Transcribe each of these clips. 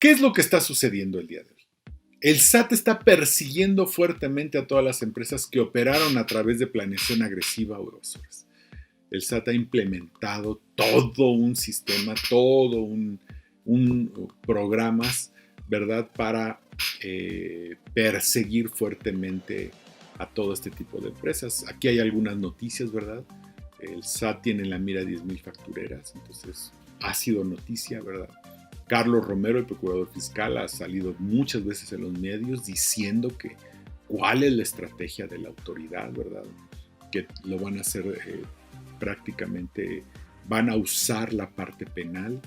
¿Qué es lo que está sucediendo el día de hoy? El SAT está persiguiendo fuertemente a todas las empresas que operaron a través de planeación agresiva o evasores. El SAT ha implementado todo un sistema, todo un programas, ¿verdad?, para perseguir fuertemente a todo este tipo de empresas. Aquí hay algunas noticias, ¿verdad? El SAT tiene en la mira 10,000 factureras, entonces ha sido noticia, ¿verdad? Carlos Romero, el procurador fiscal, ha salido muchas veces en los medios diciendo que cuál es la estrategia de la autoridad, ¿verdad? Que lo van a hacer prácticamente, van a usar la parte penal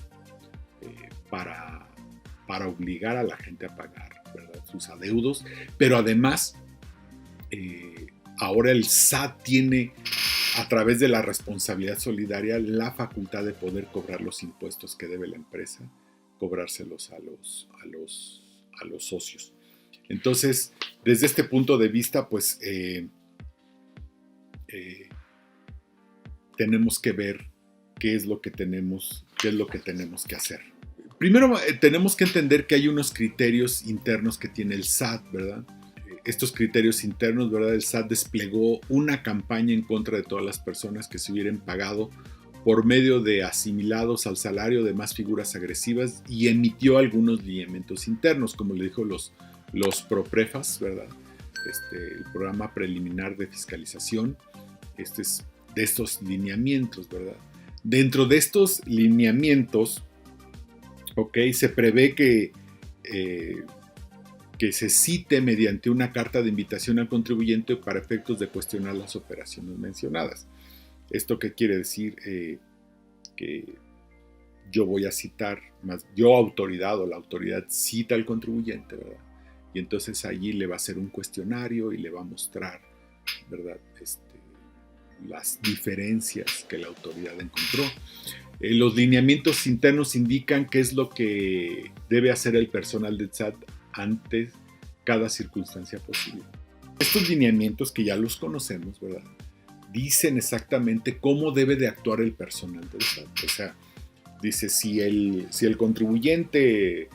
para obligar a la gente a pagar, ¿verdad?, sus adeudos, pero además ahora el SAT tiene, a través de la responsabilidad solidaria, la facultad de poder cobrar los impuestos que debe la empresa, cobrárselos a los socios. Entonces, desde este punto de vista, pues tenemos que ver qué es lo que tenemos que hacer. Primero, tenemos que entender que hay unos criterios internos que tiene el SAT, ¿verdad? Estos criterios internos, ¿verdad? El SAT desplegó una campaña en contra de todas las personas que se hubieran pagado por medio de asimilados al salario de más figuras agresivas y emitió algunos lineamientos internos, como le dijo los PROPREFAS, ¿verdad? El programa preliminar de fiscalización, es de estos lineamientos, ¿verdad? Dentro de estos lineamientos, se prevé que se cite mediante una carta de invitación al contribuyente para efectos de cuestionar las operaciones mencionadas. ¿Esto qué quiere decir? Que yo voy a citar, yo autoridad o la autoridad cita al contribuyente, ¿verdad? Y entonces allí le va a hacer un cuestionario y le va a mostrar, ¿verdad?, las diferencias que la autoridad encontró. Los lineamientos internos indican qué es lo que debe hacer el personal del SAT ante cada circunstancia posible. Estos lineamientos, que ya los conocemos, ¿verdad?, dicen exactamente cómo debe de actuar el personal del SAT. O sea, dice, si el contribuyente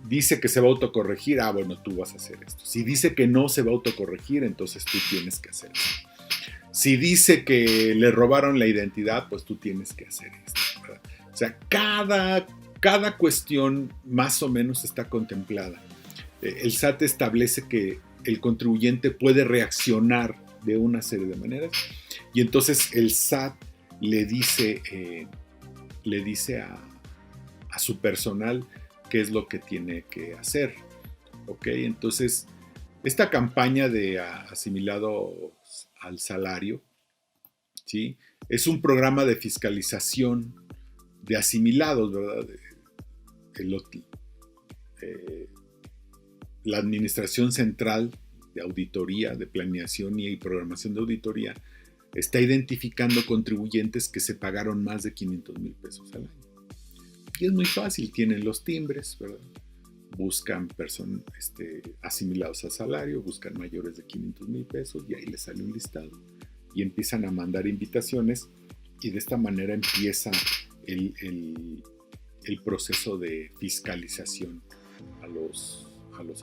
dice que se va a autocorregir, bueno, tú vas a hacer esto. Si dice que no se va a autocorregir, entonces tú tienes que hacer esto. Si dice que le robaron la identidad, pues tú tienes que hacer esto, ¿verdad? O sea, cada cuestión más o menos está contemplada. El SAT establece que el contribuyente puede reaccionar de una serie de maneras y entonces el SAT le dice a su personal qué es lo que tiene que hacer. Entonces, esta campaña de asimilado al salario, ¿sí?, es un programa de fiscalización de asimilados, ¿verdad? La Administración Central de Auditoría, de Planeación y Programación de Auditoría está identificando contribuyentes que se pagaron más de 500,000 pesos al año. Y es muy fácil, tienen los timbres, ¿verdad? Buscan asimilados al salario, buscan mayores de 500,000 pesos y ahí les sale un listado. Y empiezan a mandar invitaciones y de esta manera empieza el proceso de fiscalización a los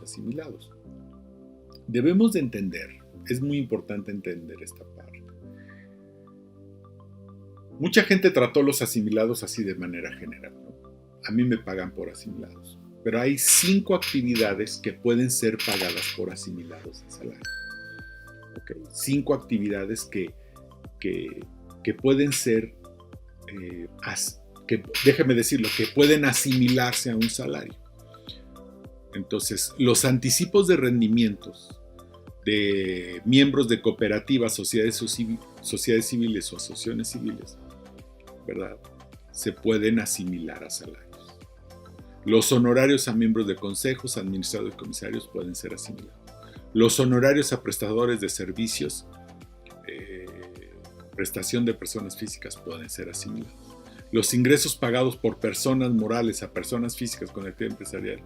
asimilados. Debemos de entender, es muy importante entender esta parte. Mucha gente trató los asimilados así de manera general, ¿no? A mí me pagan por asimilados. Pero hay 5 actividades que pueden ser pagadas por asimilados a salario. 5 actividades que pueden ser, déjeme decirlo, que pueden asimilarse a un salario. Entonces, los anticipos de rendimientos de miembros de cooperativas, sociedades civiles o asociaciones civiles, ¿verdad?, se pueden asimilar a salarios. Los honorarios a miembros de consejos, administradores y comisarios pueden ser asimilados. Los honorarios a prestadores de servicios, prestación de personas físicas pueden ser asimilados. Los ingresos pagados por personas morales a personas físicas con actividad empresarial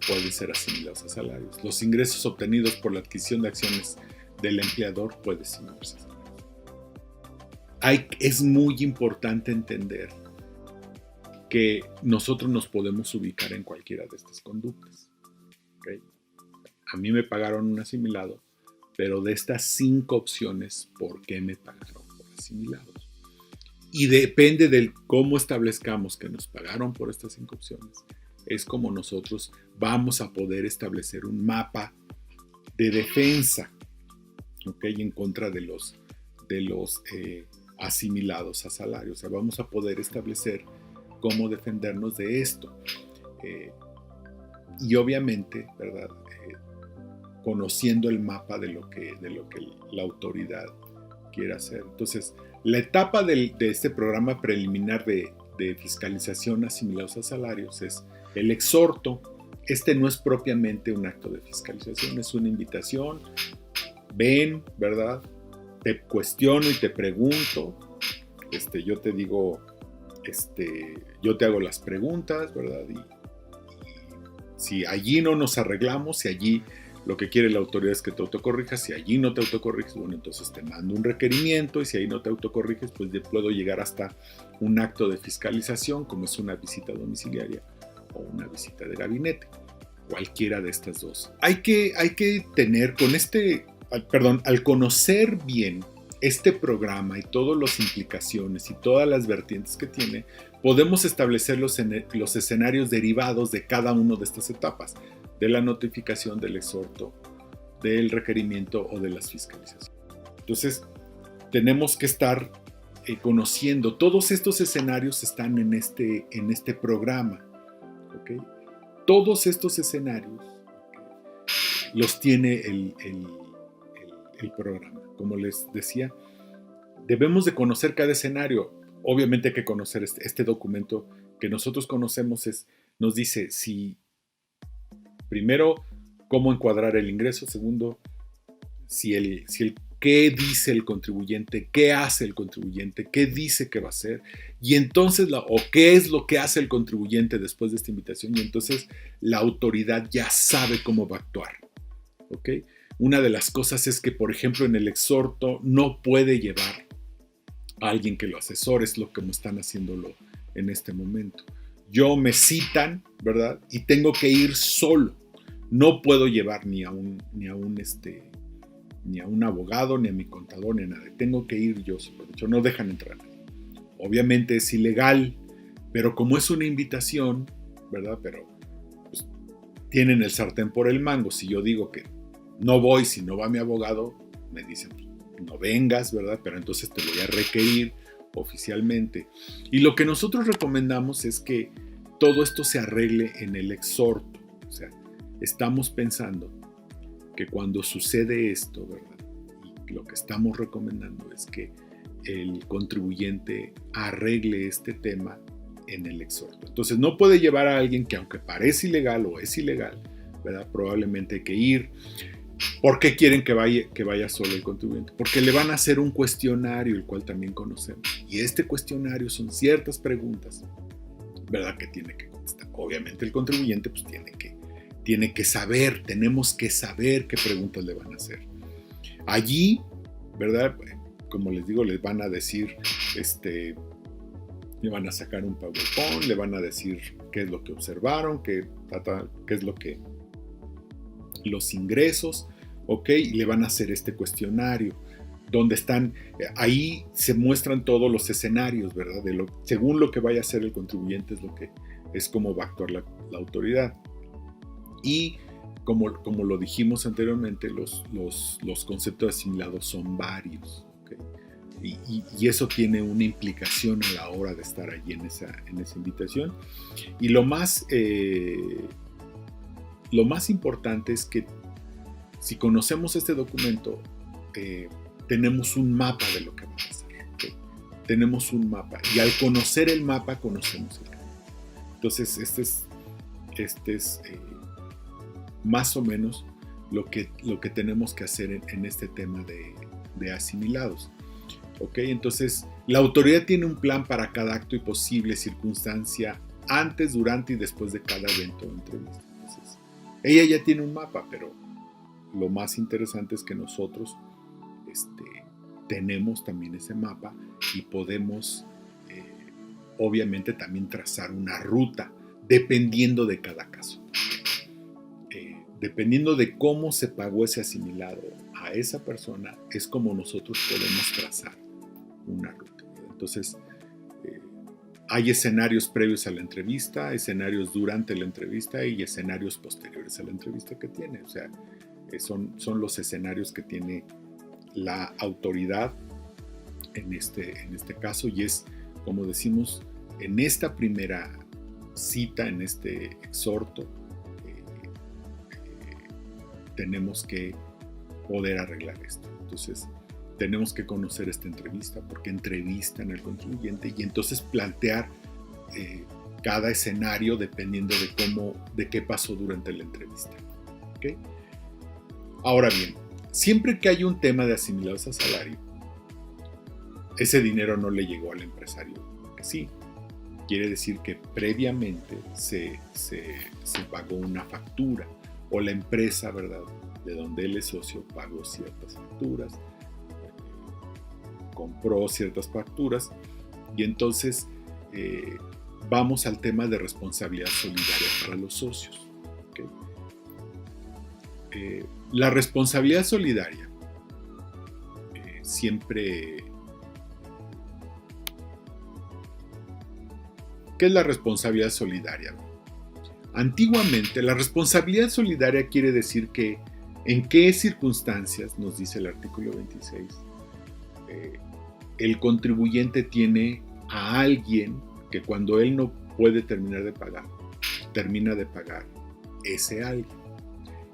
pueden ser asimilados a salarios. Los ingresos obtenidos por la adquisición de acciones del empleador pueden asimilarse a salarios. Es muy importante entender que nosotros nos podemos ubicar en cualquiera de estas conductas. ¿Okay? A mí me pagaron un asimilado, pero de estas 5 opciones, ¿por qué me pagaron por asimilados? Y depende de cómo establezcamos que nos pagaron por estas 5 opciones, es como nosotros vamos a poder establecer un mapa de defensa, ¿okay? En contra de los asimilados a salario. O sea, vamos a poder establecer cómo defendernos de esto. Y obviamente, ¿verdad? Conociendo el mapa de lo que la autoridad quiere hacer. Entonces, la etapa de este programa preliminar de fiscalización asimilados a salarios es el exhorto. Este no es propiamente un acto de fiscalización, es una invitación. Ven, ¿verdad? Te cuestiono y te pregunto. Yo te digo, yo te hago las preguntas, ¿verdad? Y si allí no nos arreglamos, si allí lo que quiere la autoridad es que te autocorrijas, si allí no te autocorriges, bueno, entonces te mando un requerimiento, y si ahí no te autocorriges, pues puedo llegar hasta un acto de fiscalización, como es una visita domiciliaria o una visita de gabinete, cualquiera de estas dos. Hay que tener al conocer bien este programa y todas las implicaciones y todas las vertientes que tiene, podemos establecer los escenarios derivados de cada una de estas etapas, de la notificación, del exhorto, del requerimiento o de las fiscalizaciones. Entonces, tenemos que estar conociendo. Todos estos escenarios están en este programa. ¿Okay? Todos estos escenarios los tiene el programa. Como les decía, debemos de conocer cada escenario. Obviamente hay que conocer este documento que nosotros conocemos, nos dice si primero, cómo encuadrar el ingreso. Segundo, qué dice el contribuyente, qué hace el contribuyente, qué dice que va a hacer. Y entonces, o qué es lo que hace el contribuyente después de esta invitación. Y entonces la autoridad ya sabe cómo va a actuar. ¿Ok? Una de las cosas es que, por ejemplo, en el exhorto no puede llevar a alguien que lo asesore, es lo que me están haciéndolo en este momento. Yo me citan, ¿verdad? Y tengo que ir solo. No puedo llevar ni a un abogado, ni a mi contador, ni a nadie. Tengo que ir yo solo. De hecho, no dejan entrar. Obviamente es ilegal, pero como es una invitación, ¿verdad? Pero pues, tienen el sartén por el mango. Si yo digo que no voy, si no va mi abogado, me dicen, no vengas, ¿verdad? Pero entonces te voy a requerir oficialmente. Y lo que nosotros recomendamos es que todo esto se arregle en el exhorto. O sea, estamos pensando que cuando sucede esto, ¿verdad? Y lo que estamos recomendando es que el contribuyente arregle este tema en el exhorto. Entonces no puede llevar a alguien que, aunque parece ilegal o es ilegal, ¿verdad? Probablemente hay que ir. ¿Por qué quieren que vaya solo el contribuyente? Porque le van a hacer un cuestionario, el cual también conocemos. Y este cuestionario son ciertas preguntas, ¿verdad? Que tiene que contestar. Obviamente el contribuyente pues tiene que saber, tenemos que saber qué preguntas le van a hacer. Allí, ¿verdad? Como les digo, les van a decir, le van a sacar un PowerPoint, le van a decir qué es lo que observaron, qué es lo que los ingresos, ¿ok? Y le van a hacer este cuestionario, donde están, ahí se muestran todos los escenarios, ¿verdad? Según lo que vaya a hacer el contribuyente es cómo va a actuar la autoridad. Y como lo dijimos anteriormente, los conceptos asimilados son varios, ¿okay? Y eso tiene una implicación a la hora de estar allí en esa invitación. Y lo más importante es que si conocemos este documento, tenemos un mapa de lo que va a pasar. ¿Okay? Tenemos un mapa. Y al conocer el mapa, conocemos el camino. Entonces, este es más o menos lo que tenemos que hacer en este tema de asimilados. ¿Ok? Entonces, la autoridad tiene un plan para cada acto y posible circunstancia antes, durante y después de cada evento o entrevista. Entonces, ella ya tiene un mapa, pero lo más interesante es que nosotros tenemos también ese mapa y podemos obviamente también trazar una ruta, dependiendo de cada caso. Dependiendo de cómo se pagó ese asimilado a esa persona, es como nosotros podemos trazar una ruta. Entonces, hay escenarios previos a la entrevista, escenarios durante la entrevista y escenarios posteriores a la entrevista que tiene. O sea, son los escenarios que tiene la autoridad en este caso, y es, como decimos, en esta primera cita, en este exhorto, tenemos que poder arreglar esto. Entonces, tenemos que conocer esta entrevista, porque entrevistan al contribuyente, y entonces plantear cada escenario dependiendo de qué pasó durante la entrevista. ¿Okay? Ahora bien, siempre que hay un tema de asimilados a salario, ese dinero no le llegó al empresario, porque sí. Quiere decir que previamente se pagó una factura, o la empresa, ¿verdad?, de donde él es socio, pagó ciertas facturas, compró ciertas facturas, y entonces vamos al tema de responsabilidad solidaria para los socios. ¿Okay? La responsabilidad solidaria siempre... ¿Qué es la responsabilidad solidaria? Antiguamente, la responsabilidad solidaria quiere decir que en qué circunstancias, nos dice el artículo 26, el contribuyente tiene a alguien que cuando él no puede termina de pagar ese alguien.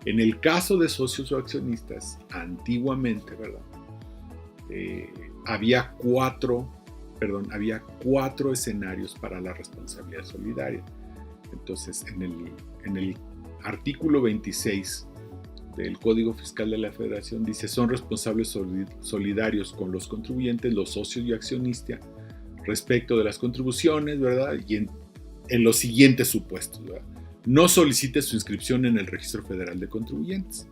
En el caso de socios o accionistas, antiguamente, ¿verdad? Había cuatro escenarios para la responsabilidad solidaria. Entonces, en el artículo 26 del Código Fiscal de la Federación dice: son responsables solidarios con los contribuyentes, los socios y accionistas, respecto de las contribuciones, ¿verdad? Y en los siguientes supuestos, ¿verdad? No solicite su inscripción en el Registro Federal de Contribuyentes.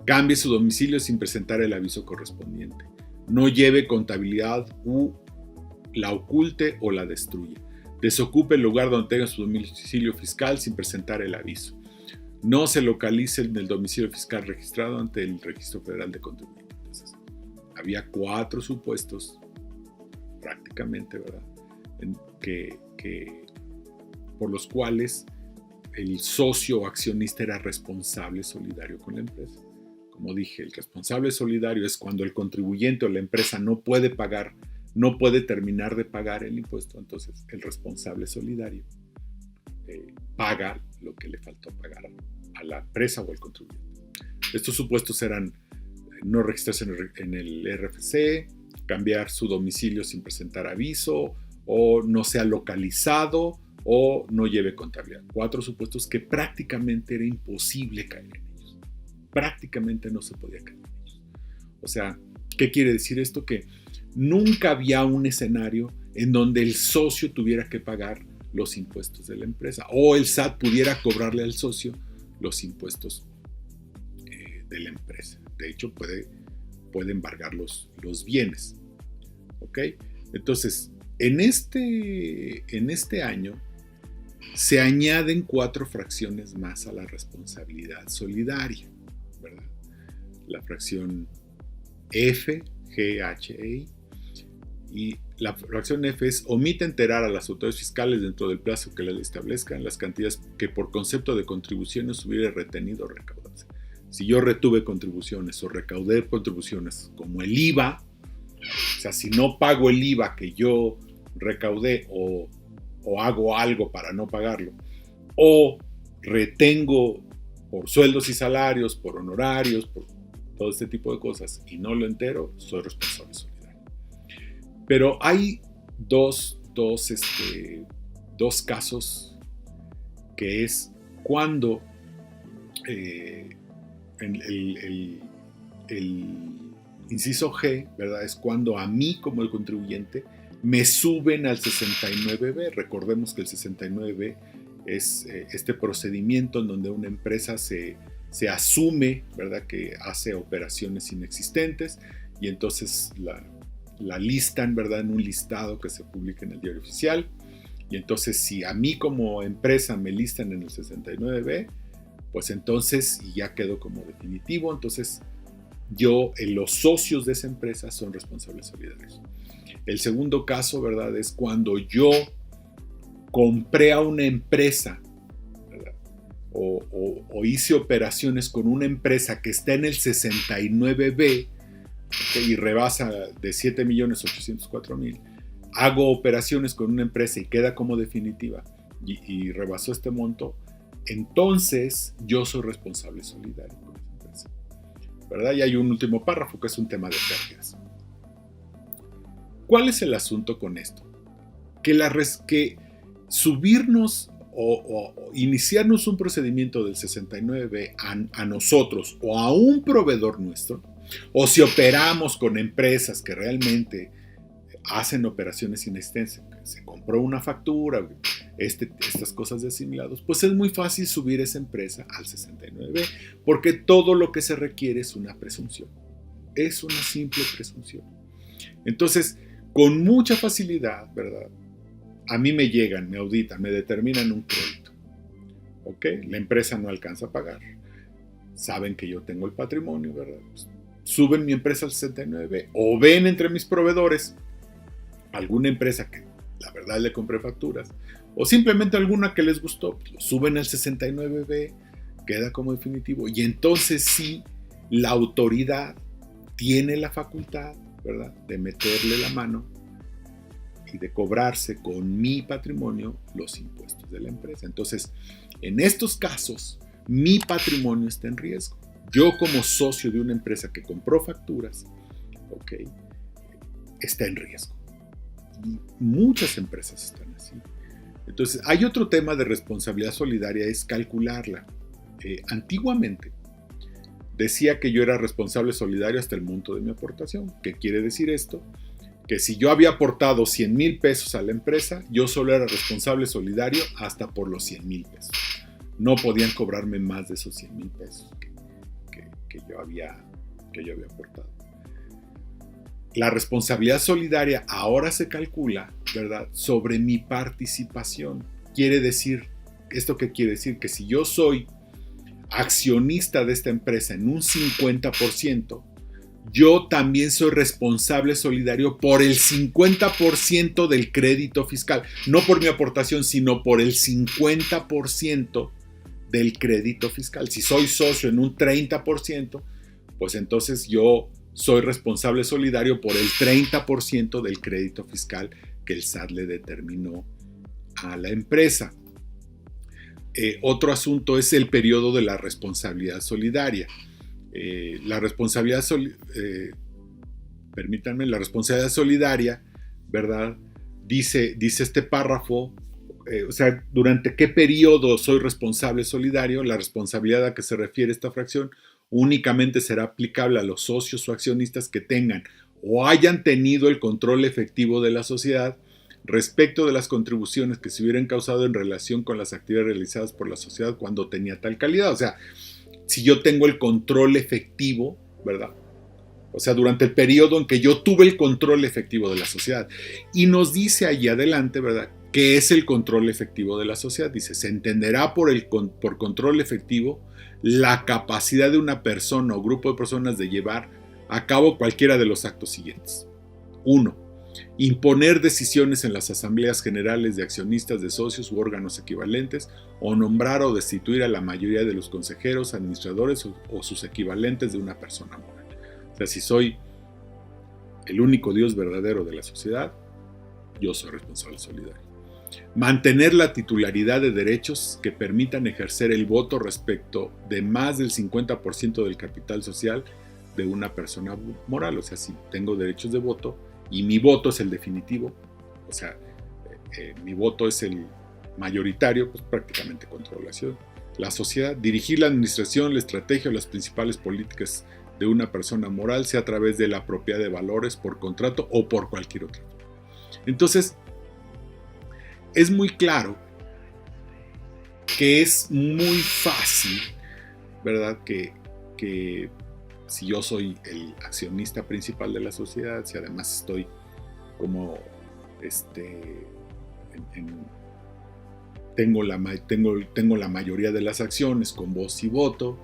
Cambie su domicilio sin presentar el aviso correspondiente. No lleve contabilidad la oculte o la destruye. Desocupe el lugar donde tenga su domicilio fiscal sin presentar el aviso. No se localice en el domicilio fiscal registrado ante el Registro Federal de Contribuyentes. Entonces, había 4 supuestos, prácticamente, ¿verdad?, por los cuales el socio o accionista era responsable solidario con la empresa. Como dije, el responsable solidario es cuando el contribuyente o la empresa no puede terminar de pagar el impuesto. Entonces el responsable solidario paga lo que le faltó pagar a la empresa o al contribuyente. Estos supuestos eran no registrarse en el RFC, cambiar su domicilio sin presentar aviso, o no sea localizado, o no lleve contabilidad. 4 supuestos que prácticamente era imposible caer en ellos. Prácticamente no se podía caer en ellos. O sea, ¿qué quiere decir esto? Que nunca había un escenario en donde el socio tuviera que pagar los impuestos de la empresa, o el SAT pudiera cobrarle al socio los impuestos de la empresa. De hecho, puede embargar los bienes. ¿Ok? Entonces, en este año se añaden 4 fracciones más a la responsabilidad solidaria, ¿verdad? La fracción F, G, H, E, y la fracción F es: omite enterar a las autoridades fiscales dentro del plazo que les establezcan las cantidades que por concepto de contribuciones hubiera retenido o recaudado. Si yo retuve contribuciones o recaudé contribuciones como el IVA, o sea, si no pago el IVA que yo recaudé, o hago algo para no pagarlo, o retengo por sueldos y salarios, por honorarios, por todo este tipo de cosas, y no lo entero, soy responsable solidario. Pero hay dos casos, que es cuando el inciso G, ¿verdad?, es cuando a mí como el contribuyente me suben al 69B. Recordemos que el 69B es este procedimiento en donde una empresa se asume, ¿verdad?, que hace operaciones inexistentes, y entonces la listan, ¿verdad?, en un listado que se publica en el Diario Oficial, Y entonces si a mí como empresa me listan en el 69B, pues entonces ya quedó como definitivo, entonces los socios de esa empresa son responsables solidarios. El segundo caso, ¿verdad?, es cuando yo compré a una empresa, ¿verdad?, o hice operaciones con una empresa que está en el 69B, ¿okay?, y rebasa de 7.804.000. Hago operaciones con una empresa y queda como definitiva y rebasó este monto, entonces yo soy responsable solidario por esa empresa, ¿verdad? Y hay un último párrafo que es un tema de pérdidas. ¿Cuál es el asunto con esto? Que subirnos o iniciarnos un procedimiento del 69B a nosotros o a un proveedor nuestro, o si operamos con empresas que realmente hacen operaciones inextensas, se compró una factura, estas cosas de asimilados, pues es muy fácil subir esa empresa al 69B, porque todo lo que se requiere es una presunción, es una simple presunción. Entonces, con mucha facilidad, ¿verdad?, a mí me llegan, me auditan, me determinan un crédito, ¿ok? La empresa no alcanza a pagar, saben que yo tengo el patrimonio, ¿verdad? Pues, suben mi empresa al 69B, o ven entre mis proveedores alguna empresa que la verdad le compré facturas, o simplemente alguna que les gustó, pues lo suben al 69B, queda como definitivo, y entonces sí, la autoridad tiene la facultad, ¿verdad?, de meterle la mano y de cobrarse con mi patrimonio los impuestos de la empresa. Entonces, en estos casos, mi patrimonio está en riesgo. Yo como socio de una empresa que compró facturas, ¿ok?, está en riesgo. Y muchas empresas están así. Entonces, hay otro tema de responsabilidad solidaria, es calcularla. Antiguamente decía que yo era responsable solidario hasta el monto de mi aportación. ¿Qué quiere decir esto? Que si yo había aportado 100,000 pesos a la empresa, yo solo era responsable solidario hasta por los 100,000 pesos. No podían cobrarme más de esos 100,000 pesos que yo había aportado. La responsabilidad solidaria ahora se calcula, ¿verdad?, sobre mi participación. ¿Esto qué quiere decir? Que si yo soy accionista de esta empresa en un 50%, yo también soy responsable solidario por el 50% del crédito fiscal. No por mi aportación, sino por el 50% del crédito fiscal. Si soy socio en un 30%, pues entonces yo soy responsable solidario por el 30% del crédito fiscal que el SAT le determinó a la empresa. Otro asunto es el periodo de la responsabilidad solidaria. La responsabilidad solidaria, ¿verdad?, dice este párrafo, o sea, durante qué periodo soy responsable solidario. La responsabilidad a que se refiere esta fracción únicamente será aplicable a los socios o accionistas que tengan o hayan tenido el control efectivo de la sociedad respecto de las contribuciones que se hubieran causado en relación con las actividades realizadas por la sociedad cuando tenía tal calidad. O sea, si yo tengo el control efectivo, ¿verdad?, o sea, durante el periodo en que yo tuve el control efectivo de la sociedad. Y nos dice allí adelante, ¿verdad?, ¿qué es el control efectivo de la sociedad? Dice, se entenderá por control efectivo la capacidad de una persona o grupo de personas de llevar a cabo cualquiera de los actos siguientes. 1. Imponer decisiones en las asambleas generales de accionistas, de socios u órganos equivalentes, o nombrar o destituir a la mayoría de los consejeros, administradores o sus equivalentes de una persona moral. O sea, si soy el único Dios verdadero de la sociedad, yo soy responsable solidario. Mantener la titularidad de derechos que permitan ejercer el voto respecto de más del 50% del capital social de una persona moral. O sea, si tengo derechos de voto y mi voto es el definitivo, o sea, mi voto es el mayoritario, pues prácticamente controlo la sociedad. Dirigir la administración, la estrategia o las principales políticas de una persona moral, sea a través de la propiedad de valores por contrato o por cualquier otra. Entonces, es muy claro que es muy fácil, ¿verdad?, que si yo soy el accionista principal de la sociedad, si además estoy como tengo la mayoría de las acciones con voz y voto,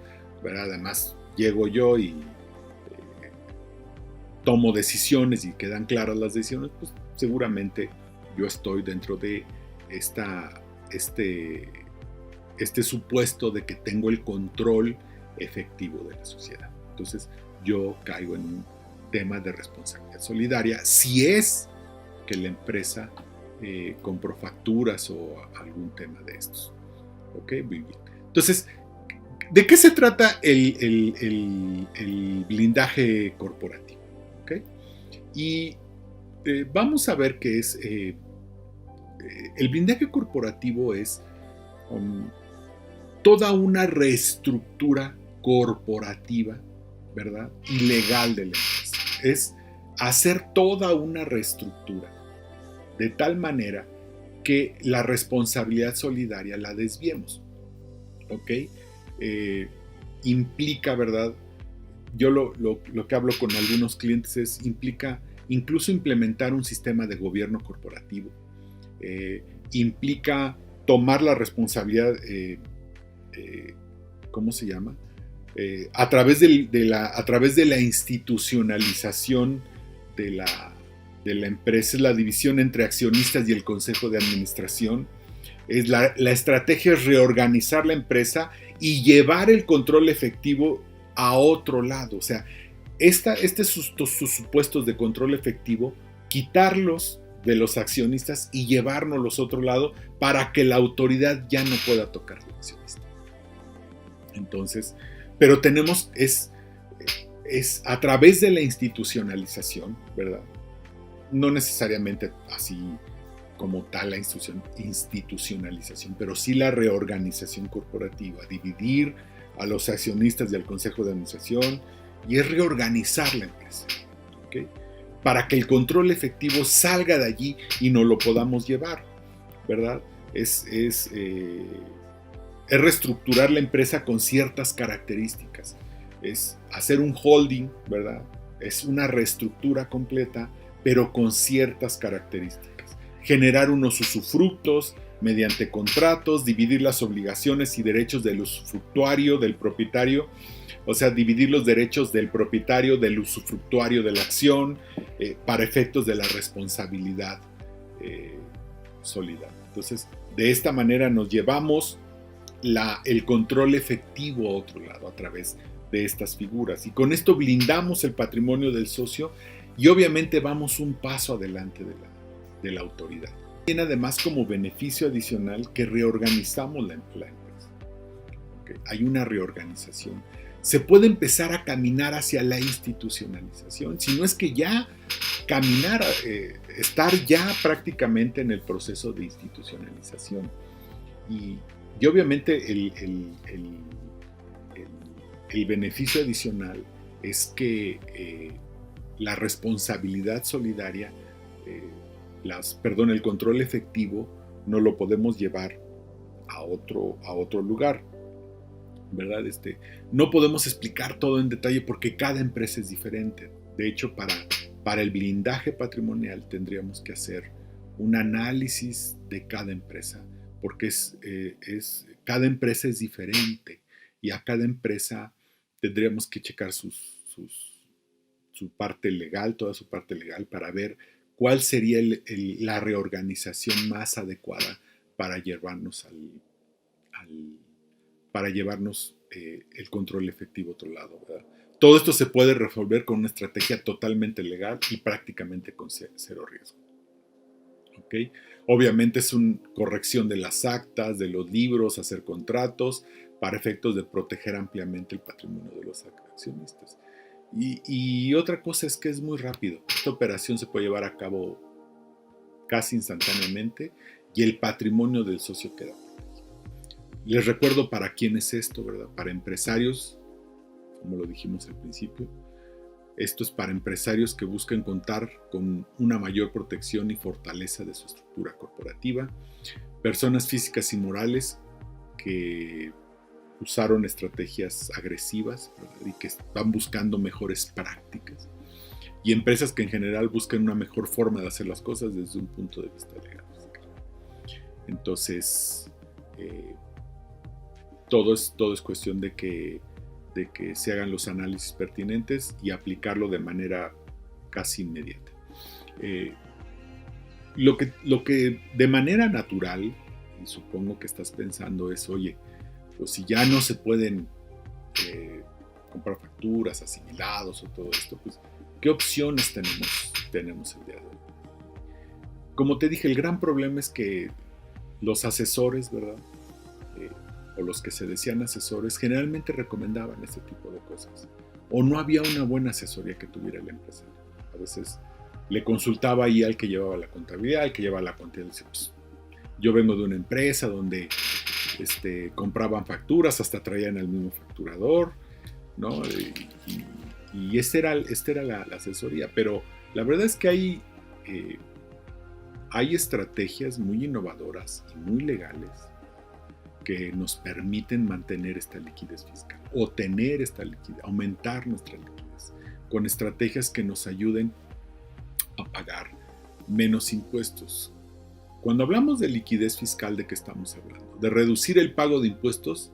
¿verdad? Además llego yo y tomo decisiones y quedan claras las decisiones, pues seguramente yo estoy dentro de este supuesto de que tengo el control efectivo de la sociedad. Entonces yo caigo en un tema de responsabilidad solidaria si es que la empresa compró facturas o algún tema de estos. Ok, muy bien. Entonces, ¿de qué se trata el blindaje corporativo? ¿Okay? Y vamos a ver qué es. El blindaje corporativo es toda una reestructura corporativa, ¿verdad? Y legal de la empresa. Es hacer toda una reestructura de tal manera que la responsabilidad solidaria la desviemos. ¿Ok? Implica, ¿verdad? Yo lo que hablo con algunos clientes implica incluso implementar un sistema de gobierno corporativo. Implica tomar la responsabilidad, ¿cómo se llama? A través de la institucionalización de la empresa, es la división entre accionistas y el consejo de administración. La estrategia es reorganizar la empresa y llevar el control efectivo a otro lado. O sea, sus supuestos de control efectivo, quitarlos de los accionistas y llevárnoslos a otro lado para que la autoridad ya no pueda tocar al accionista. Entonces, pero es a través de la institucionalización, ¿verdad? No necesariamente así como tal la institucionalización, pero sí la reorganización corporativa, dividir a los accionistas y al consejo de administración, y es reorganizar la empresa, ¿okay? Para que el control efectivo salga de allí y no lo podamos llevar, ¿verdad? Es reestructurar la empresa con ciertas características, es hacer un holding, ¿verdad? Es una reestructura completa, pero con ciertas características. Generar unos usufructos mediante contratos, dividir las obligaciones y derechos del usufructuario, del propietario, o sea, dividir los derechos del propietario, del usufructuario de la acción, para efectos de la responsabilidad solidaria. Entonces, de esta manera nos llevamos el control efectivo a otro lado a través de estas figuras. Y con esto blindamos el patrimonio del socio y obviamente vamos un paso adelante de la autoridad. Tiene además como beneficio adicional que reorganizamos la empresa. ¿Okay? Hay una reorganización. Se puede empezar a caminar hacia la institucionalización, si no es que ya caminar, estar ya prácticamente en el proceso de institucionalización. Y obviamente el beneficio adicional es que la responsabilidad solidaria, el control efectivo, no lo podemos llevar a otro lugar, ¿verdad? No podemos explicar todo en detalle porque cada empresa es diferente. De hecho, para el blindaje patrimonial tendríamos que hacer un análisis de cada empresa, porque cada empresa es diferente y a cada empresa tendríamos que checar su parte legal, toda su parte legal, para ver cuál sería la reorganización más adecuada para llevarnos el control efectivo a otro lado, ¿verdad? Todo esto se puede resolver con una estrategia totalmente legal y prácticamente con cero riesgo. ¿Okay? Obviamente es una corrección de las actas, de los libros, hacer contratos para efectos de proteger ampliamente el patrimonio de los accionistas. Y otra cosa es que es muy rápido. Esta operación se puede llevar a cabo casi instantáneamente y el patrimonio del socio queda. Les recuerdo para quién es esto, ¿verdad? Para empresarios, como lo dijimos al principio. Esto es para empresarios que buscan contar con una mayor protección y fortaleza de su estructura corporativa. Personas físicas y morales que usaron estrategias agresivas, ¿verdad? Y que están buscando mejores prácticas. Y empresas que en general buscan una mejor forma de hacer las cosas desde un punto de vista legal. Entonces, Eh, todo es cuestión de que se hagan los análisis pertinentes y aplicarlo de manera casi inmediata. Lo que de manera natural, y supongo que estás pensando es, oye, pues si ya no se pueden comprar facturas, asimilados o todo esto, pues ¿qué opciones tenemos el día de hoy? Como te dije, el gran problema es que los asesores, ¿verdad? O los que se decían asesores, generalmente recomendaban este tipo de cosas. O no había una buena asesoría que tuviera la empresa. A veces le consultaba ahí al que llevaba la contabilidad, al que llevaba la contabilidad. Pues, yo vengo de una empresa donde compraban facturas, hasta traían al mismo facturador, ¿no? Y esta era la asesoría. Pero la verdad es que hay estrategias muy innovadoras y muy legales que nos permiten mantener esta liquidez fiscal o tener esta liquidez, aumentar nuestra liquidez con estrategias que nos ayuden a pagar menos impuestos. Cuando hablamos de liquidez fiscal, ¿de qué estamos hablando? De reducir el pago de impuestos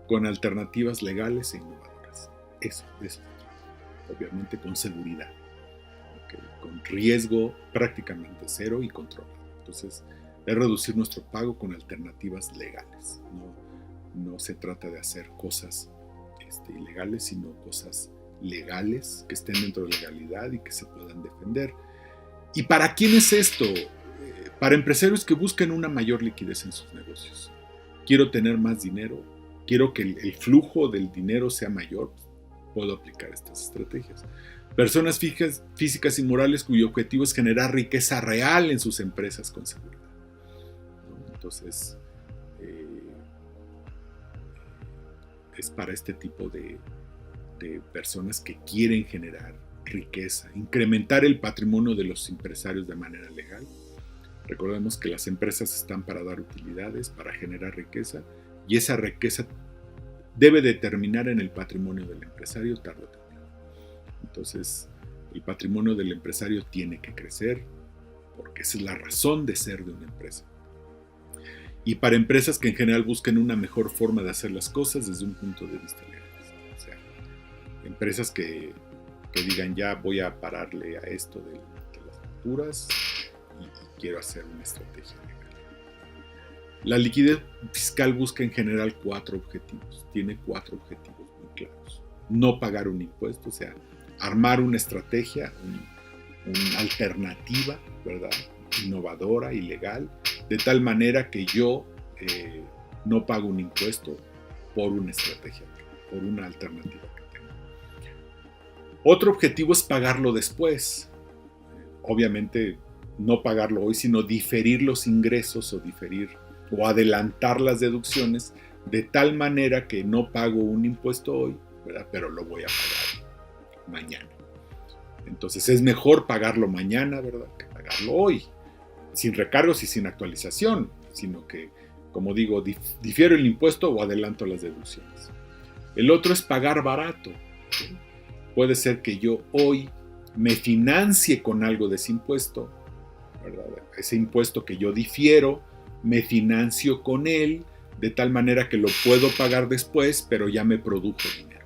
con alternativas legales e innovadoras. Eso, obviamente con seguridad, ¿okay? Con riesgo prácticamente cero y controlado. Entonces, es reducir nuestro pago con alternativas legales. No se trata de hacer cosas ilegales, sino cosas legales que estén dentro de la legalidad y que se puedan defender. ¿Y para quién es esto? Para empresarios que busquen una mayor liquidez en sus negocios. Quiero tener más dinero, quiero que el flujo del dinero sea mayor, puedo aplicar estas estrategias. Personas físicas y morales cuyo objetivo es generar riqueza real en sus empresas con seguridad. Entonces, es para este tipo de personas que quieren generar riqueza, incrementar el patrimonio de los empresarios de manera legal. Recordemos que las empresas están para dar utilidades, para generar riqueza, y esa riqueza debe determinar en el patrimonio del empresario tarde o temprano. Entonces, el patrimonio del empresario tiene que crecer, porque esa es la razón de ser de una empresa. Y para empresas que en general busquen una mejor forma de hacer las cosas desde un punto de vista legal. O sea, empresas que digan, ya voy a pararle a esto de las facturas y quiero hacer una estrategia legal. La liquidez fiscal busca en general 4 objetivos. Tiene 4 objetivos muy claros. No pagar un impuesto, o sea, armar una estrategia, una alternativa, ¿verdad?, innovadora y legal, de tal manera que yo no pago un impuesto por una estrategia, por una alternativa que tengo. Otro objetivo es pagarlo después. Obviamente no pagarlo hoy, sino diferir los ingresos o adelantar las deducciones de tal manera que no pago un impuesto hoy, ¿verdad?, pero lo voy a pagar mañana. Entonces es mejor pagarlo mañana, ¿verdad?, que pagarlo hoy, sin recargos y sin actualización, sino que, como digo, difiero el impuesto o adelanto las deducciones. El otro es pagar barato. ¿Sí? Puede ser que yo hoy me financie con algo de ese impuesto, ¿verdad? Ese impuesto que yo difiero, me financio con él de tal manera que lo puedo pagar después, pero ya me produjo dinero.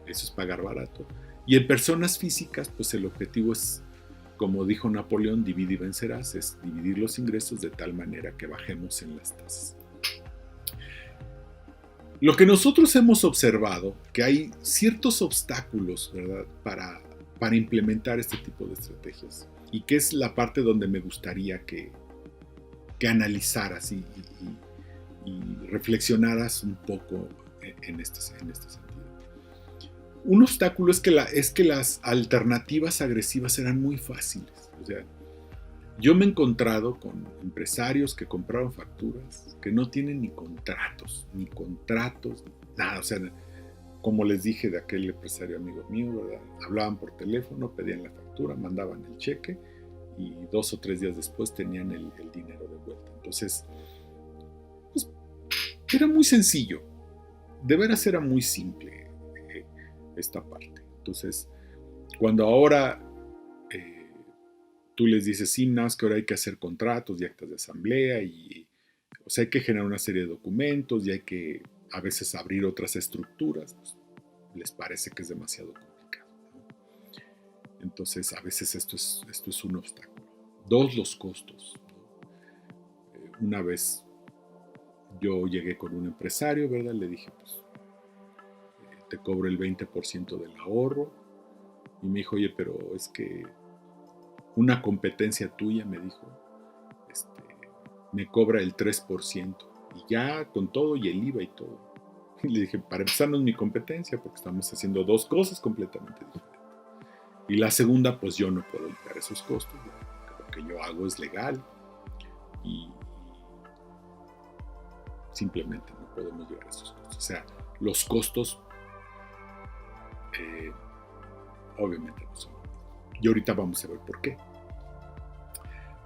Eso es pagar barato. Y en personas físicas, pues el objetivo es, como dijo Napoleón, divide y vencerás, es dividir los ingresos de tal manera que bajemos en las tasas. Lo que nosotros hemos observado, que hay ciertos obstáculos, ¿verdad?, para implementar este tipo de estrategias, y que es la parte donde me gustaría que analizaras y reflexionaras un poco en este sentido. Un obstáculo es que las alternativas agresivas eran muy fáciles. O sea, yo me he encontrado con empresarios que compraron facturas que no tienen ni contratos, nada. O sea, como les dije de aquel empresario amigo mío, ¿verdad?, hablaban por teléfono, pedían la factura, mandaban el cheque y 2 o 3 días después tenían el dinero de vuelta. Entonces, pues, era muy sencillo. De veras era muy simple esta parte. Entonces, cuando ahora tú les dices, sí, no, es que ahora hay que hacer contratos y actas de asamblea, o pues hay que generar una serie de documentos y hay que a veces abrir otras estructuras, pues, les parece que es demasiado complicado, ¿no? Entonces a veces esto es un obstáculo. Dos, los costos. Una vez yo llegué con un empresario, ¿verdad? Le dije, pues te cobro el 20% del ahorro. Y me dijo, oye, pero es que una competencia tuya, me dijo, me cobra el 3%. Y ya con todo y el IVA y todo. Y le dije, para empezar no es mi competencia, porque estamos haciendo dos cosas completamente diferentes. Y la segunda, pues yo no puedo pagar esos costos. Lo que yo hago es legal. Y simplemente no podemos llegar a esos costos. O sea, los costos obviamente no son. Y ahorita vamos a ver por qué.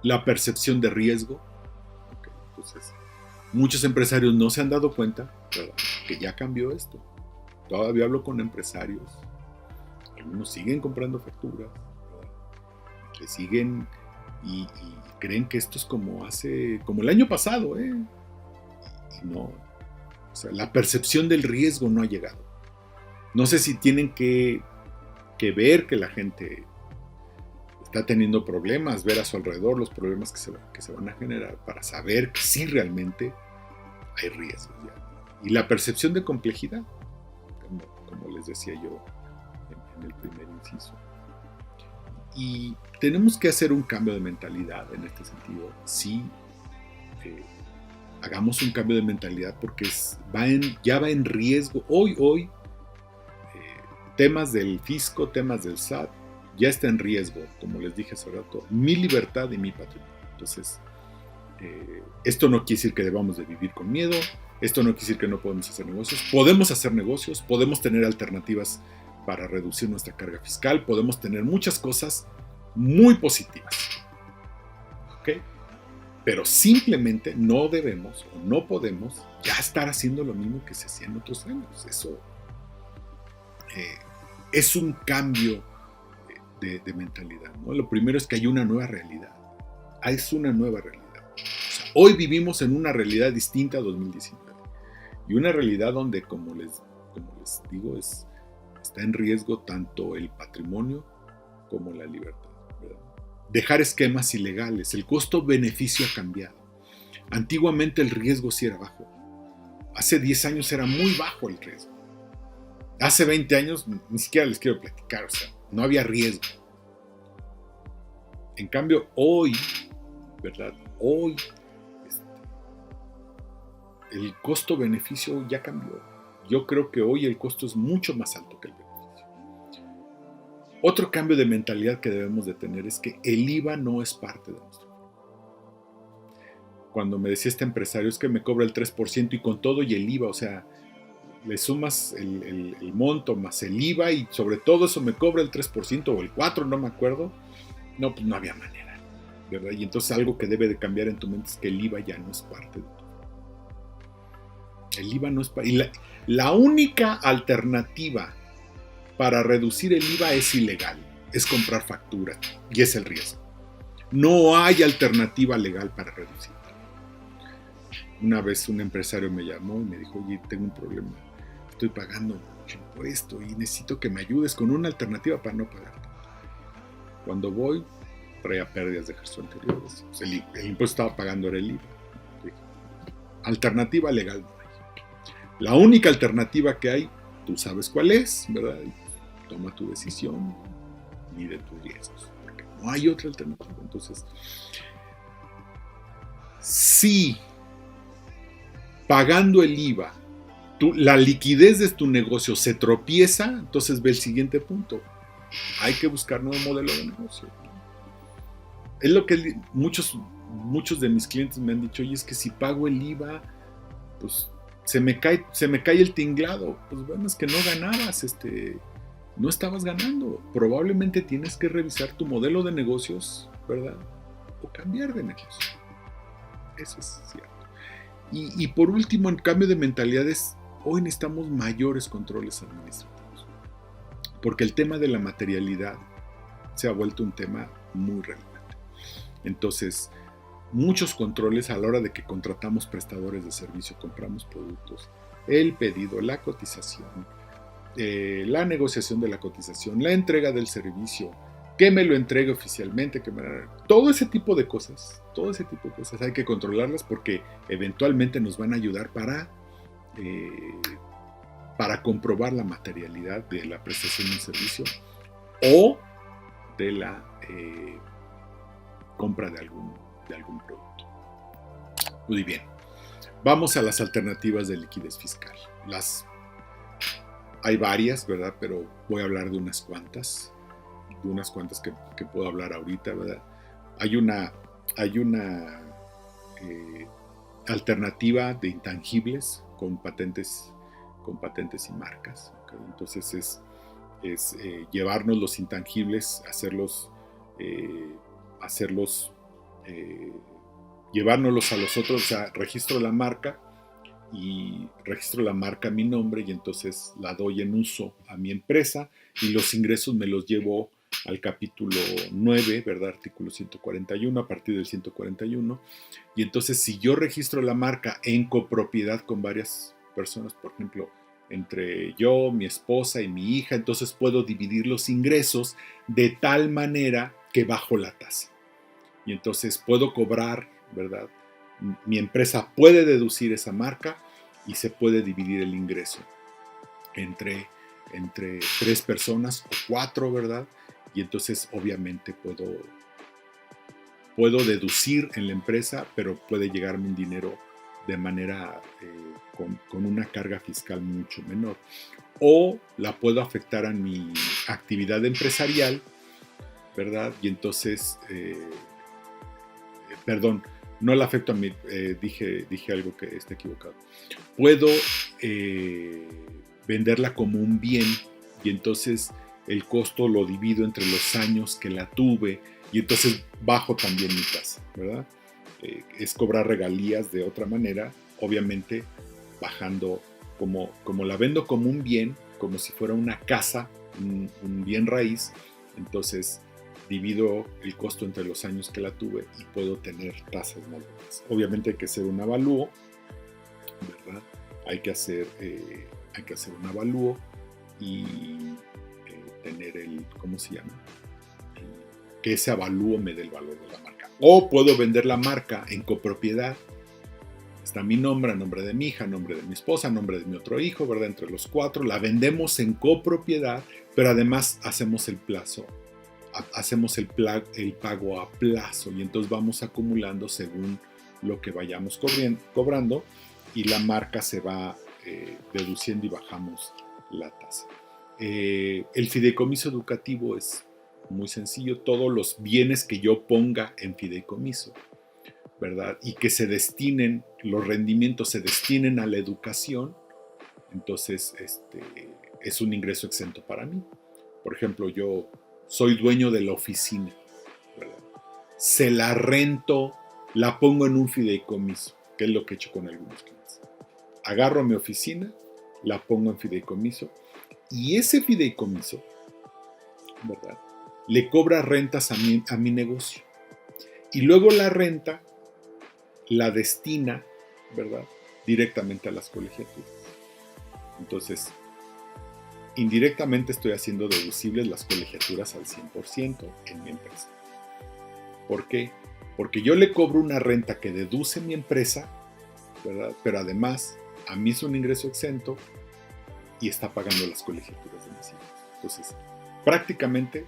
La percepción de riesgo. Okay, entonces, muchos empresarios no se han dado cuenta, ¿verdad?, que ya cambió esto. Todavía hablo con empresarios. Algunos siguen comprando facturas, ¿verdad?, que siguen y creen que esto es como el año pasado, y no. O sea, la percepción del riesgo no ha llegado. No sé si tienen que ver que la gente está teniendo problemas, ver a su alrededor los problemas que se van a generar para saber que sí realmente hay riesgos ya. Y la percepción de complejidad, como les decía yo en el primer inciso. Y tenemos que hacer un cambio de mentalidad en este sentido. Sí, hagamos un cambio de mentalidad porque ya va en riesgo. Hoy, temas del fisco, temas del SAT, ya está en riesgo, como les dije hace rato, mi libertad y mi patrimonio. Entonces, esto no quiere decir que debamos de vivir con miedo, esto no quiere decir que no podemos hacer negocios, podemos tener alternativas para reducir nuestra carga fiscal, podemos tener muchas cosas muy positivas, ¿ok? Pero simplemente no debemos o no podemos ya estar haciendo lo mismo que se hacía en otros años. Eso es un cambio de mentalidad, ¿no? Lo primero es que hay una nueva realidad. Es una nueva realidad. O sea, hoy vivimos en una realidad distinta a 2019. Y una realidad donde, como les digo, está en riesgo tanto el patrimonio como la libertad, ¿verdad? Dejar esquemas ilegales. El costo-beneficio ha cambiado. Antiguamente el riesgo sí era bajo. Hace 10 años era muy bajo el riesgo. Hace 20 años ni siquiera les quiero platicar, o sea, no había riesgo. En cambio, hoy, ¿verdad? Hoy, el costo-beneficio ya cambió. Yo creo que hoy el costo es mucho más alto que el beneficio. Otro cambio de mentalidad que debemos de tener es que el IVA no es parte de nuestro. Cuando me decía este empresario, es que me cobra el 3% y con todo y el IVA, o sea, le sumas el monto más el IVA y sobre todo eso me cobra el 3% o el 4%, no me acuerdo. No, pues no había manera, ¿verdad? Y entonces algo que debe de cambiar en tu mente es que el IVA ya no es parte de tu. El IVA no es parte. Y la única alternativa para reducir el IVA es ilegal, es comprar facturas y es el riesgo. No hay alternativa legal para reducirlo. Una vez un empresario me llamó y me dijo, oye, tengo un problema. Estoy pagando mucho impuesto y necesito que me ayudes con una alternativa para no pagar tanto. Cuando voy, traía pérdidas de ejercicio anteriores. El impuesto estaba pagando era el IVA. Alternativa legal no hay. La única alternativa que hay, tú sabes cuál es, ¿verdad? Toma tu decisión, mide tus riesgos, porque no hay otra alternativa. Entonces, si pagando el IVA, la liquidez de tu negocio se tropieza, entonces ve el siguiente punto. Hay que buscar nuevo modelo de negocio. Es lo que muchos de mis clientes me han dicho, oye, es que si pago el IVA, pues se me cae el tinglado. Pues bueno, es que no ganabas, no estabas ganando. Probablemente tienes que revisar tu modelo de negocios, ¿verdad? O cambiar de negocio. Eso es cierto. Y por último, en cambio de mentalidades, hoy necesitamos mayores controles administrativos. Porque el tema de la materialidad se ha vuelto un tema muy relevante. Entonces, muchos controles a la hora de que contratamos prestadores de servicio, compramos productos, el pedido, la cotización, la negociación de la cotización, la entrega del servicio, que me lo entregue oficialmente, todo ese tipo de cosas hay que controlarlas porque eventualmente nos van a ayudar para comprobar la materialidad de la prestación de un servicio o de la compra de algún producto. Muy bien, vamos a las alternativas de liquidez fiscal. Hay varias, ¿verdad? Pero voy a hablar de unas cuantas que puedo hablar ahorita, ¿verdad? Hay una alternativa de intangibles con patentes y marcas, ¿okay? Entonces es llevarnos los intangibles, llevárnoslos a los otros. O sea, registro la marca a mi nombre y entonces la doy en uso a mi empresa y los ingresos me los llevo al capítulo 9, ¿verdad? Artículo 141, a partir del 141. Y entonces si yo registro la marca en copropiedad con varias personas, por ejemplo, entre yo, mi esposa y mi hija, entonces puedo dividir los ingresos de tal manera que bajo la tasa. Y entonces puedo cobrar, ¿verdad? Mi empresa puede deducir esa marca y se puede dividir el ingreso entre 3 personas o 4, ¿verdad? Y entonces obviamente puedo deducir en la empresa, pero puede llegarme un dinero de manera con una carga fiscal mucho menor. O la puedo afectar a mi actividad empresarial, ¿verdad? Y entonces, no la afecto a mí, dije algo que está equivocado. Puedo venderla como un bien y entonces el costo lo divido entre los años que la tuve y entonces bajo también mi tasa, ¿verdad? Es cobrar regalías de otra manera, obviamente bajando, como la vendo como un bien, como si fuera una casa, un bien raíz, entonces divido el costo entre los años que la tuve y puedo tener tasas más bajas. Obviamente hay que hacer un avalúo, ¿verdad? Hay que hacer un avalúo y tener ¿cómo se llama? Que ese avalúo me dé el valor de la marca. O puedo vender la marca en copropiedad. Está mi nombre, a nombre de mi hija, a nombre de mi esposa, a nombre de mi otro hijo, ¿verdad? Entre los 4, la vendemos en copropiedad, pero además hacemos el pago a plazo y entonces vamos acumulando según lo que vayamos cobrando y la marca se va deduciendo y bajamos la tasa. El fideicomiso educativo es muy sencillo. Todos los bienes que yo ponga en fideicomiso, ¿verdad? Y que los rendimientos se destinen a la educación, entonces es un ingreso exento para mí. Por ejemplo, yo soy dueño de la oficina, ¿verdad? Se la rento, la pongo en un fideicomiso, que es lo que he hecho con algunos clientes. Agarro mi oficina, la pongo en fideicomiso y ese fideicomiso, ¿verdad?, le cobra rentas a mi negocio. Y luego la renta la destina, ¿verdad?, directamente a las colegiaturas. Entonces, indirectamente estoy haciendo deducibles las colegiaturas al 100% en mi empresa. ¿Por qué? Porque yo le cobro una renta que deduce mi empresa, ¿verdad?, pero además a mí es un ingreso exento y está pagando las colegiaturas de mis hijos. Entonces, prácticamente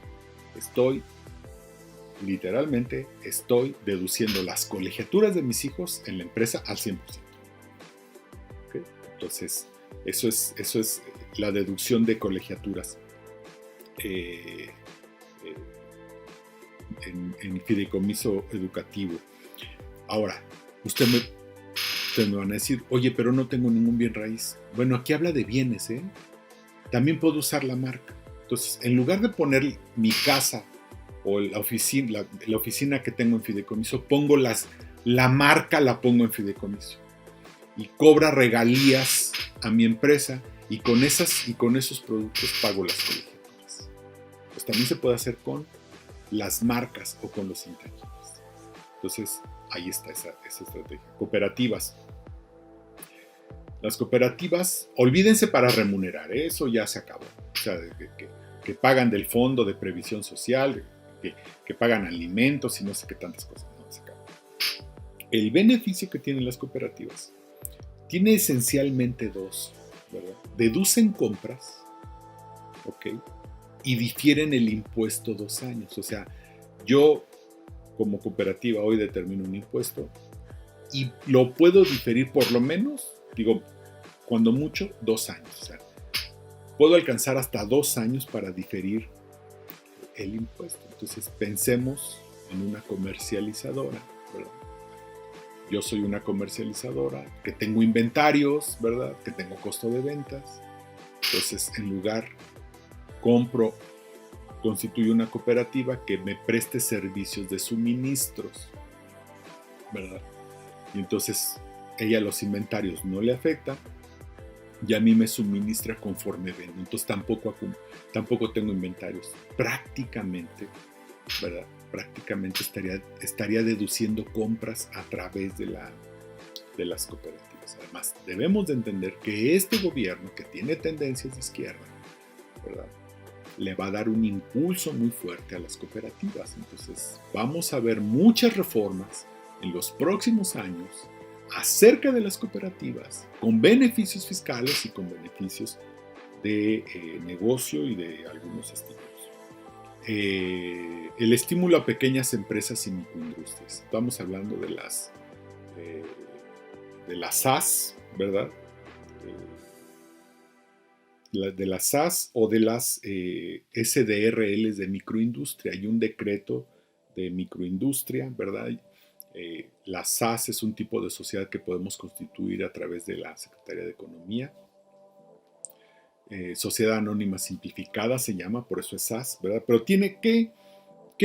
literalmente estoy deduciendo las colegiaturas de mis hijos en la empresa al 100%. ¿Okay? Entonces, eso es la deducción de colegiaturas en fideicomiso educativo. Ahora, ustedes me van a decir, oye, pero no tengo ningún bien raíz. Bueno, aquí habla de bienes, ¿eh? También puedo usar la marca. Entonces, en lugar de poner mi casa o la oficina que tengo en fideicomiso, la marca la pongo en fideicomiso y cobra regalías a mi empresa y con esos productos pago las colegiaturas. Pues también se puede hacer con las marcas o con los intangibles. Entonces, ahí está esa estrategia. Cooperativas. Las cooperativas, olvídense para remunerar, eso ya se acabó. O sea, que pagan del fondo de previsión social, que pagan alimentos y no sé qué tantas cosas. No, se acabó. El beneficio que tienen las cooperativas tiene esencialmente dos, ¿verdad? Deducen compras, ¿ok? Y difieren el impuesto 2 años. O sea, yo como cooperativa hoy determino un impuesto y lo puedo diferir por lo menos, digo, cuando mucho, 2 años. O sea, puedo alcanzar hasta 2 años para diferir el impuesto. Entonces, pensemos en una comercializadora, ¿verdad? Yo soy una comercializadora que tengo inventarios, ¿verdad? Que tengo costo de ventas. Entonces, en lugar, constituyo una cooperativa que me preste servicios de suministros, ¿verdad? Y entonces, ella los inventarios no le afecta y a mí me suministra conforme vendo. Entonces, tampoco tengo inventarios. Prácticamente, ¿verdad? Prácticamente estaría deduciendo compras a través de las cooperativas. Además, debemos de entender que este gobierno, que tiene tendencias de izquierda, ¿verdad?, le va a dar un impulso muy fuerte a las cooperativas. Entonces, vamos a ver muchas reformas en los próximos años acerca de las cooperativas, con beneficios fiscales y con beneficios de negocio y de algunos estilos. El estímulo a pequeñas empresas y microindustrias. Estamos hablando de las SAS, ¿verdad? De las SAS o de las SDRLs de microindustria. Hay un decreto de microindustria, ¿verdad? La SAS es un tipo de sociedad que podemos constituir a través de la Secretaría de Economía. Sociedad Anónima Simplificada se llama, por eso es SAS, ¿verdad? Pero ¿qué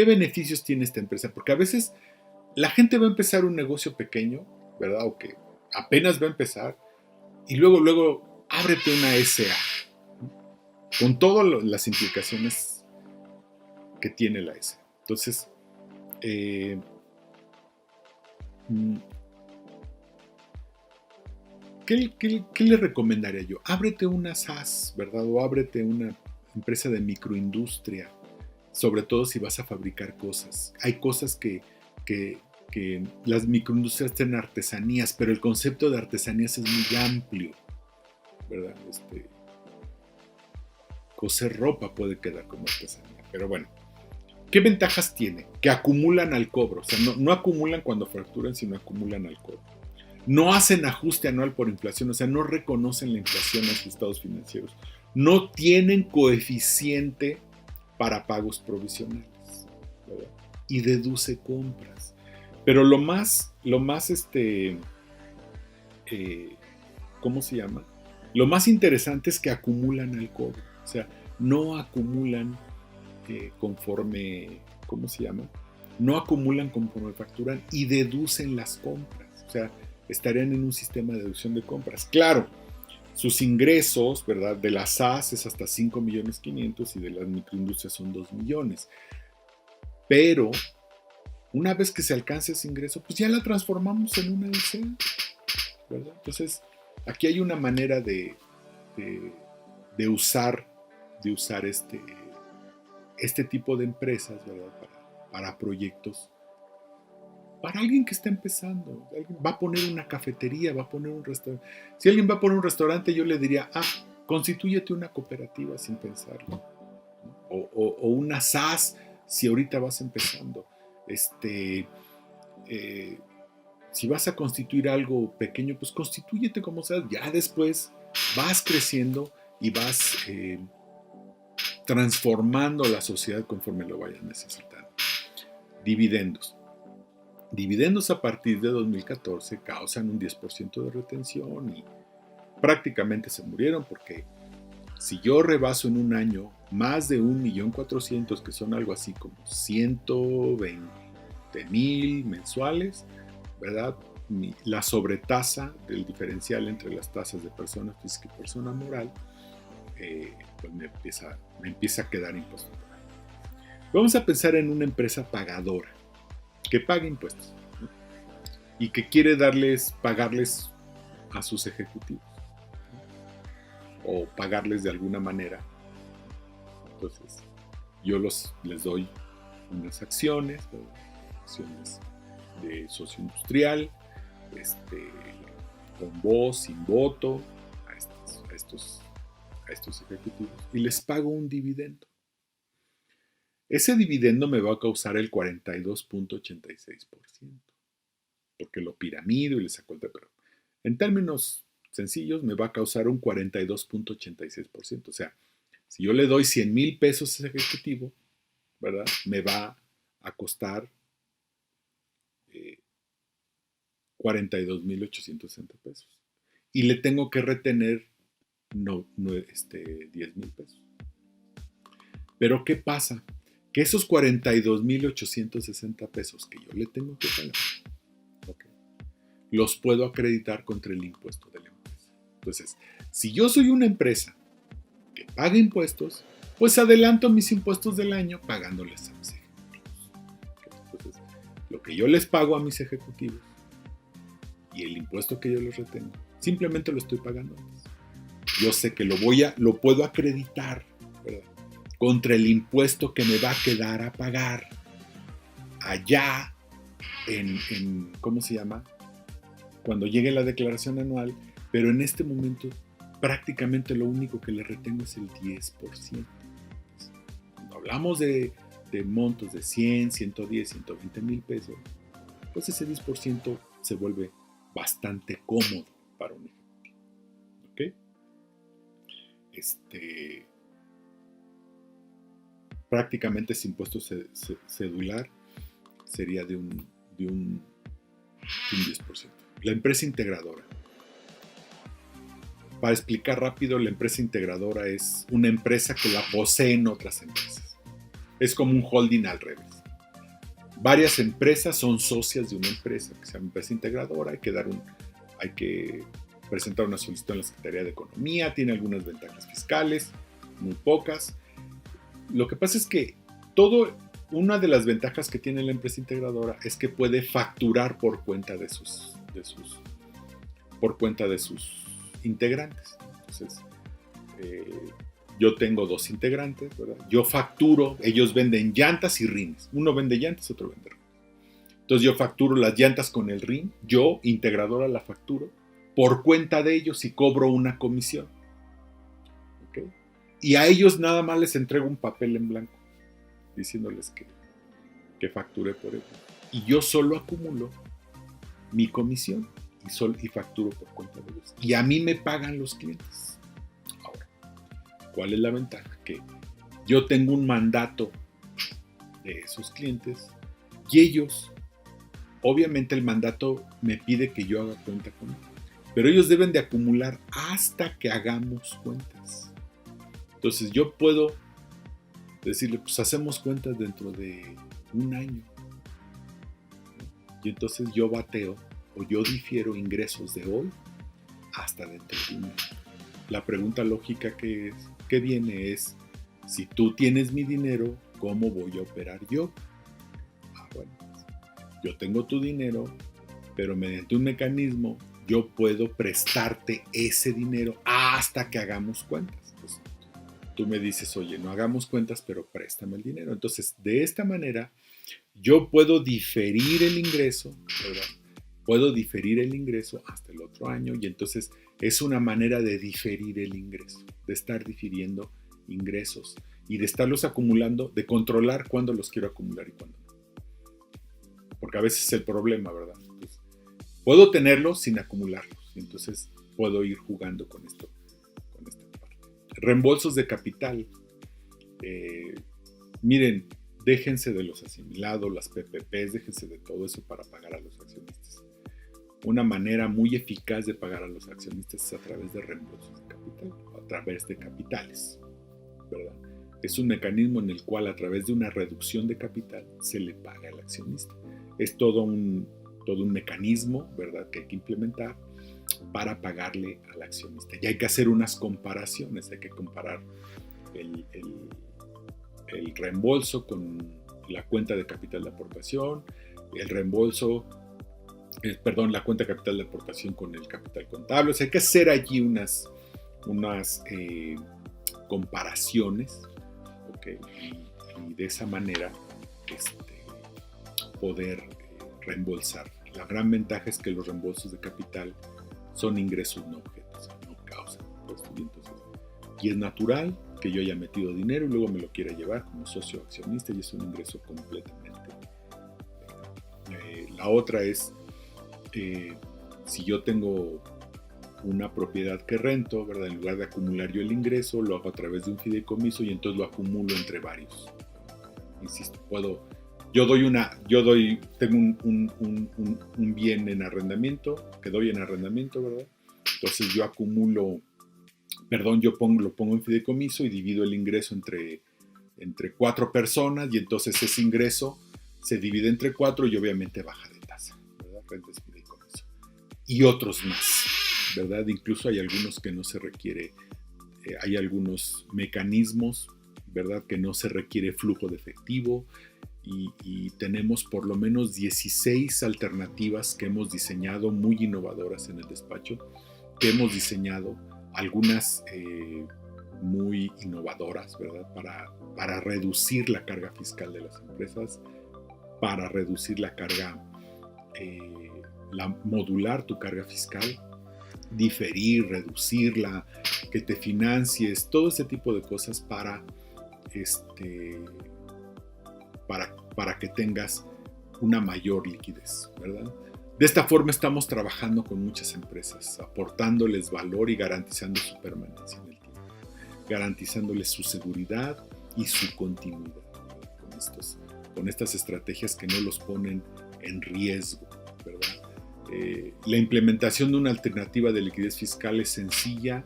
beneficios tiene esta empresa? Porque a veces la gente va a empezar un negocio pequeño, ¿verdad? O que apenas va a empezar, y luego ábrete una SA, con todas las implicaciones que tiene la SA. Entonces, ¿qué le recomendaría yo? Ábrete una SAS, ¿verdad? O ábrete una empresa de microindustria, sobre todo si vas a fabricar cosas. Hay cosas que las microindustrias tienen artesanías, pero el concepto de artesanías es muy amplio, ¿verdad? Coser ropa puede quedar como artesanía, pero bueno. ¿Qué ventajas tiene? Que acumulan al cobro, o sea, no acumulan cuando facturan, sino acumulan al cobro. No hacen ajuste anual por inflación, o sea, no reconocen la inflación en sus estados financieros. No tienen coeficiente para pagos provisionales, ¿verdad? Y deduce compras. Pero lo más ¿cómo se llama? Lo más interesante es que acumulan al cobro, o sea, no acumulan conforme, ¿cómo se llama? No acumulan conforme facturan y deducen las compras, o sea, estarían en un sistema de deducción de compras. Claro, sus ingresos, ¿verdad? De las SAS es hasta 5.500.000 y de las microindustrias son 2 millones. Pero una vez que se alcance ese ingreso, pues ya la transformamos en una LC, ¿verdad? Entonces, aquí hay una manera de usar este tipo de empresas, ¿verdad? Para proyectos. Para alguien que está empezando, alguien va a poner una cafetería, va a poner un restaurante. Si alguien va a poner un restaurante, yo le diría, constitúyete una cooperativa sin pensarlo. O una SAS, si ahorita vas empezando. Si vas a constituir algo pequeño, pues constitúyete como sea. Ya después vas creciendo y vas transformando la sociedad conforme lo vayas necesitando. Dividendos. Dividendos a partir de 2014 causan un 10% de retención y prácticamente se murieron porque si yo rebaso en un año más de 1.400.000, que son algo así como 120.000 mensuales, ¿verdad? La sobretasa del diferencial entre las tasas de persona física y persona moral, pues me empieza a quedar impuesto. Vamos a pensar en una empresa pagadora que paga impuestos, ¿no? y que quiere pagarles a sus ejecutivos o pagarles de alguna manera. Entonces yo les doy unas acciones de socio industrial, con voz, sin voto, a estos ejecutivos, y les pago un dividendo. Ese dividendo me va a causar el 42.86%, porque lo piramido y le saco el pero en términos sencillos me va a causar un 42.86%. O sea, si yo le doy 100,000 pesos a ese ejecutivo, ¿verdad? Me va a costar 42,860 pesos. Y le tengo que retener 10,000 pesos. Pero ¿qué pasa? Que esos 42,860 pesos que yo le tengo que pagar, okay, los puedo acreditar contra el impuesto de la empresa. Entonces, si yo soy una empresa que paga impuestos, pues adelanto mis impuestos del año pagándoles a mis ejecutivos. Entonces, lo que yo les pago a mis ejecutivos y el impuesto que yo les retengo, simplemente lo estoy pagando. Yo sé que lo puedo acreditar, ¿verdad?, contra el impuesto que me va a quedar a pagar allá ¿cómo se llama?, cuando llegue la declaración anual, pero en este momento prácticamente lo único que le retengo es el 10%. Cuando hablamos de montos de 100, 110, 120 mil pesos, pues ese 10% se vuelve bastante cómodo para un ejecutivo. ¿Ok? Prácticamente ese impuesto cedular sería de un 10%. La empresa integradora. Para explicar rápido, la empresa integradora es una empresa que la poseen otras empresas. Es como un holding al revés. Varias empresas son socias de una empresa que se llama empresa integradora. Hay que presentar una solicitud en la Secretaría de Economía. Tiene algunas ventajas fiscales, muy pocas. Lo que pasa es que una de las ventajas que tiene la empresa integradora es que puede facturar por cuenta de sus integrantes. Entonces, yo tengo 2 integrantes, ¿verdad? Yo facturo, ellos venden llantas y rines. Uno vende llantas, otro vende rines. Entonces yo facturo las llantas con el rin, yo, integradora, la facturo por cuenta de ellos y cobro una comisión. ¿Okay? Y a ellos nada más les entrego un papel en blanco diciéndoles que facturé por ello. Y yo solo acumulo mi comisión y facturo por cuenta de ellos. Y a mí me pagan los clientes. Ahora, ¿cuál es la ventaja? Que yo tengo un mandato de esos clientes y ellos, obviamente el mandato me pide que yo haga cuenta con ellos, pero ellos deben de acumular hasta que hagamos cuentas. Entonces yo puedo decirle, pues hacemos cuentas dentro de un año. Y entonces yo bateo o yo difiero ingresos de hoy hasta dentro de un año. La pregunta lógica que viene es, si tú tienes mi dinero, ¿cómo voy a operar yo? Bueno, yo tengo tu dinero, pero mediante un mecanismo yo puedo prestarte ese dinero hasta que hagamos cuentas. Entonces, tú me dices, oye, no hagamos cuentas, pero préstame el dinero. Entonces, de esta manera, yo puedo diferir el ingreso, ¿verdad? Puedo diferir el ingreso hasta el otro año y entonces es una manera de diferir el ingreso, de estar difiriendo ingresos y de estarlos acumulando, de controlar cuándo los quiero acumular y cuándo no. Porque a veces es el problema, ¿verdad? Entonces, puedo tenerlos sin acumularlos y entonces puedo ir jugando con esta parte. Reembolsos de capital. Miren, déjense de los asimilados, las PPPs, déjense de todo eso para pagar a los accionistas. Una manera muy eficaz de pagar a los accionistas es a través de reembolsos de capital, a través de capitales, ¿verdad? Es un mecanismo en el cual a través de una reducción de capital se le paga al accionista. Es todo un mecanismo, ¿verdad?, que hay que implementar para pagarle al accionista. Y hay que hacer unas comparaciones, hay que comparar el reembolso con la cuenta de capital de aportación, el reembolso la cuenta de capital de aportación con el capital contable. O sea, hay que hacer allí unas comparaciones, ¿okay? Y de esa manera poder reembolsar. La gran ventaja es que los reembolsos de capital son ingresos no objetos, no causan impuestos. Y es natural que yo haya metido dinero y luego me lo quiera llevar como socio accionista, y es un ingreso completamente. La otra es, si yo tengo una propiedad que rento, ¿verdad? En lugar de acumular yo el ingreso, lo hago a través de un fideicomiso y entonces lo acumulo entre varios. Insisto, tengo un bien en arrendamiento, que doy en arrendamiento, ¿verdad? Entonces yo lo pongo en fideicomiso y divido el ingreso entre 4 personas, y entonces ese ingreso se divide entre 4 y obviamente baja de tasa, ¿verdad? Rentas fideicomiso. Y otros más, ¿verdad? Incluso hay algunos que no se requiere, hay algunos mecanismos, ¿verdad? Que no se requiere flujo de efectivo, y tenemos por lo menos 16 alternativas que hemos diseñado, muy innovadoras en el despacho, que hemos diseñado, algunas muy innovadoras, ¿verdad? Para reducir la carga fiscal de las empresas, para reducir la carga, modular tu carga fiscal, diferir, reducirla, que te financies, todo ese tipo de cosas para que tengas una mayor liquidez, ¿verdad? De esta forma estamos trabajando con muchas empresas, aportándoles valor y garantizando su permanencia en el tiempo, garantizándoles su seguridad y su continuidad, con estas estrategias que no los ponen en riesgo, ¿verdad? La implementación de una alternativa de liquidez fiscal es sencilla,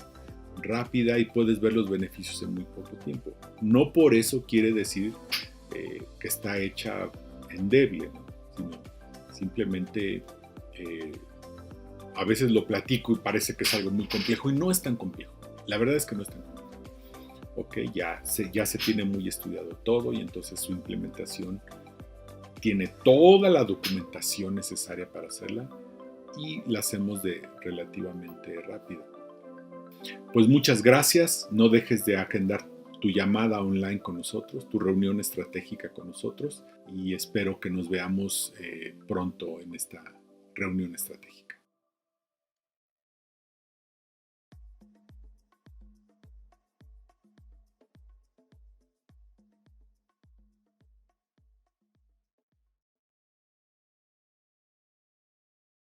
rápida, y puedes ver los beneficios en muy poco tiempo. No por eso quiere decir que está hecha endeble, ¿no? Sino simplemente a veces lo platico y parece que es algo muy complejo, y no es tan complejo. La verdad es que no es tan complejo. Okay, ya se tiene muy estudiado todo, y entonces su implementación tiene toda la documentación necesaria para hacerla, y la hacemos de relativamente rápida. Pues muchas gracias. No dejes de agendar tu llamada online con nosotros, tu reunión estratégica con nosotros, y espero que nos veamos pronto en esta reunión estratégica.